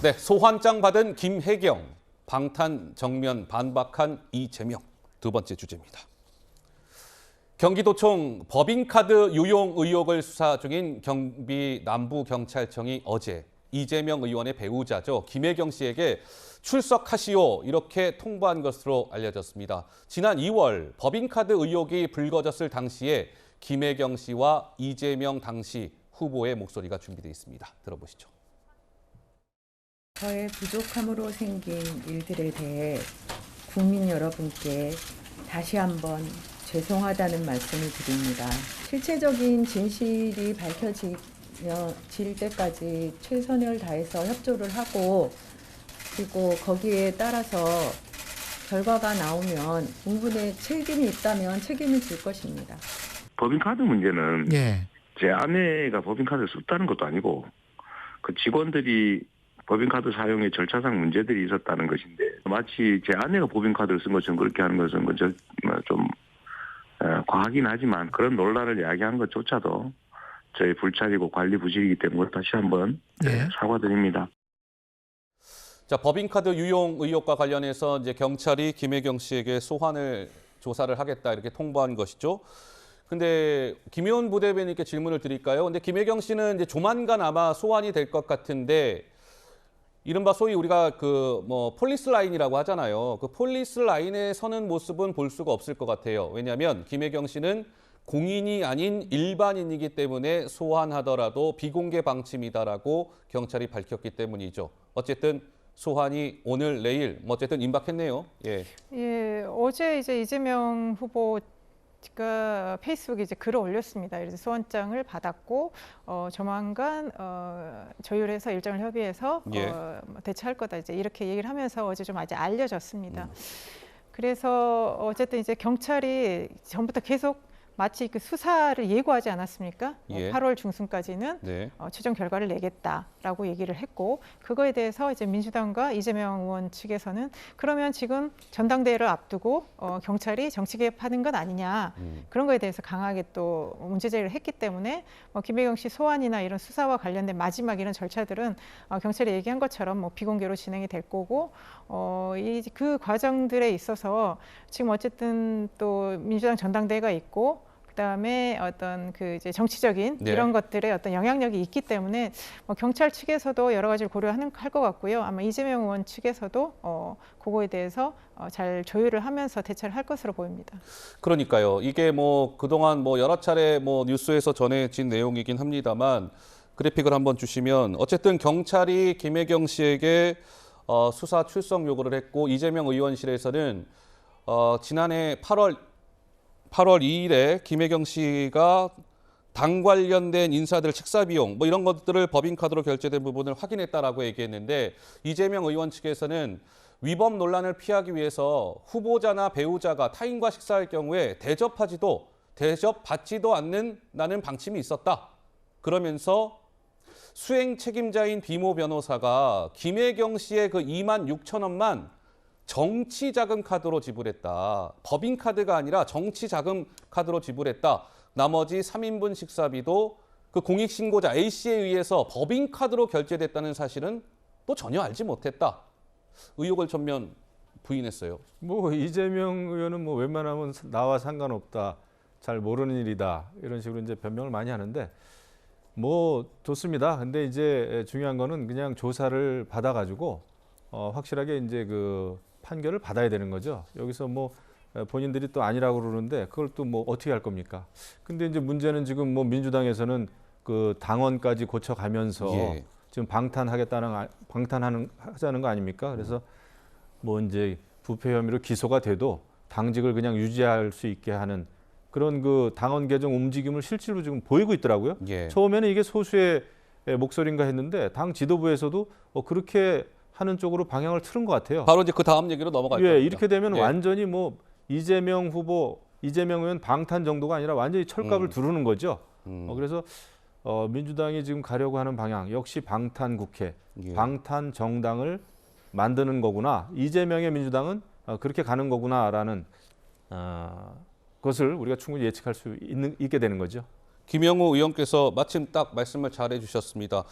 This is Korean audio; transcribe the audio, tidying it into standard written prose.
네, 소환장 받은 김혜경, 방탄 정면 반박한 이재명. 두 번째 주제입니다. 경기도청 법인카드 유용 의혹을 수사 중인 경비 남부경찰청이 어제 이재명 의원의 배우자죠. 김혜경 씨에게 출석하시오 이렇게 통보한 것으로 알려졌습니다. 지난 2월 법인카드 의혹이 불거졌을 당시에 김혜경 씨와 이재명 당시 후보의 목소리가 준비되어 있습니다. 들어보시죠. 저의 부족함으로 생긴 일들에 대해 국민 여러분께 다시 한번 죄송하다는 말씀을 드립니다. 실체적인 진실이 밝혀질 때까지 최선을 다해서 협조를 하고 그리고 거기에 따라서 결과가 나오면 공분에 책임이 있다면 책임을 질 것입니다. 법인카드 문제는 예. 제 아내가 법인카드를 썼다는 것도 아니고 그 직원들이 법인카드 사용에 절차상 문제들이 있었다는 것인데 마치 제 아내가 법인카드를 쓴 것처럼 그렇게 하는 것은 좀 과하긴 하지만 그런 논란을 야기한 것조차도 저희 불찰이고 관리 부실이기 때문에 다시 한번 사과드립니다. 자, 법인카드 유용 의혹과 관련해서 이제 경찰이 김혜경 씨에게 조사를 하겠다 이렇게 통보한 것이죠. 근데 김효은 부대변인께 질문을 드릴까요? 근데 김혜경 씨는 이제 조만간 아마 소환이 될 것 같은데 이른바 소위 우리가 폴리스 라인이라고 하잖아요. 그 폴리스 라인에 서는 모습은 볼 수가 없을 것 같아요. 왜냐하면 김혜경 씨는 공인이 아닌 일반인이기 때문에 소환하더라도 비공개 방침이다라고 경찰이 밝혔기 때문이죠. 어쨌든 소환이 오늘 내일 어쨌든 임박했네요. 예, 어제 이제 이재명 후보가 페이스북에 이제 글을 올렸습니다. 그래서 소환장을 받았고 조만간 조율해서 일정을 협의해서 대처할 거다 이제 이렇게 얘기를 하면서 어제 좀 아직 알려졌습니다. 그래서 어쨌든 이제 경찰이 전부터 계속 마치 그 수사를 예고하지 않았습니까? 8월 중순까지는 최종 결과를 내겠다라고 얘기를 했고 그거에 대해서 이제 민주당과 이재명 의원 측에서는 그러면 지금 전당대회를 앞두고 경찰이 정치 개입하는 건 아니냐 그런 거에 대해서 강하게 또 문제 제기를 했기 때문에 김혜경 씨 소환이나 이런 수사와 관련된 마지막 이런 절차들은 경찰이 얘기한 것처럼 비공개로 진행이 될 거고 그 과정들에 있어서 지금 어쨌든 또 민주당 전당대회가 있고 그다음에 어떤 그 이제 정치적인 이런 것들의 어떤 영향력이 있기 때문에 경찰 측에서도 여러 가지를 고려할 것 같고요. 아마 이재명 의원 측에서도 그거에 대해서 잘 조율을 하면서 대처를 할 것으로 보입니다. 그러니까요. 이게 그동안 여러 차례 뉴스에서 전해진 내용이긴 합니다만 그래픽을 한번 주시면 어쨌든 경찰이 김혜경 씨에게 수사 출석 요구를 했고 이재명 의원실에서는 지난해 8월 2일에 김혜경 씨가 당 관련된 인사들 식사 비용 이런 것들을 법인카드로 결제된 부분을 확인했다라고 얘기했는데 이재명 의원 측에서는 위법 논란을 피하기 위해서 후보자나 배우자가 타인과 식사할 경우에 대접받지도 않는다는 방침이 있었다. 그러면서 수행 책임자인 비모 변호사가 김혜경 씨의 그 2만 6천 원만 정치 자금 카드로 지불했다. 법인 카드가 아니라 정치 자금 카드로 지불했다. 나머지 3인분 식사비도 그 공익신고자 A씨에 의해서 법인 카드로 결제됐다는 사실은 또 전혀 알지 못했다. 의혹을 전면 부인했어요. 이재명 의원은 웬만하면 나와 상관없다. 잘 모르는 일이다. 이런 식으로 이제 변명을 많이 하는데 좋습니다. 근데 이제 중요한 거는 그냥 조사를 받아가지고 확실하게 이제 그 판결을 받아야 되는 거죠. 여기서 본인들이 또 아니라고 그러는데 그걸 또 어떻게 할 겁니까? 근데 이제 문제는 지금 민주당에서는 그 당원까지 고쳐가면서 지금 방탄하자는 거 아닙니까? 그래서 이제 부패 혐의로 기소가 돼도 당직을 그냥 유지할 수 있게 하는 그런 그 당원 개정 움직임을 실질로 지금 보이고 있더라고요. 처음에는 이게 소수의 목소리인가 했는데 당 지도부에서도 그렇게 하는 쪽으로 방향을 틀은 것 같아요. 바로 이제 그 다음 얘기로 넘어갈 겁니다. 이렇게 되면 완전히 이재명 후보, 이재명 의원 방탄 정도가 아니라 완전히 철갑을 두르는 거죠. 그래서 민주당이 지금 가려고 하는 방향 역시 방탄 국회, 방탄 정당을 만드는 거구나. 이재명의 민주당은 그렇게 가는 거구나라는 것을 우리가 충분히 예측할 수 있게 되는 거죠. 김영우 의원께서 마침 딱 말씀을 잘 해주셨습니다.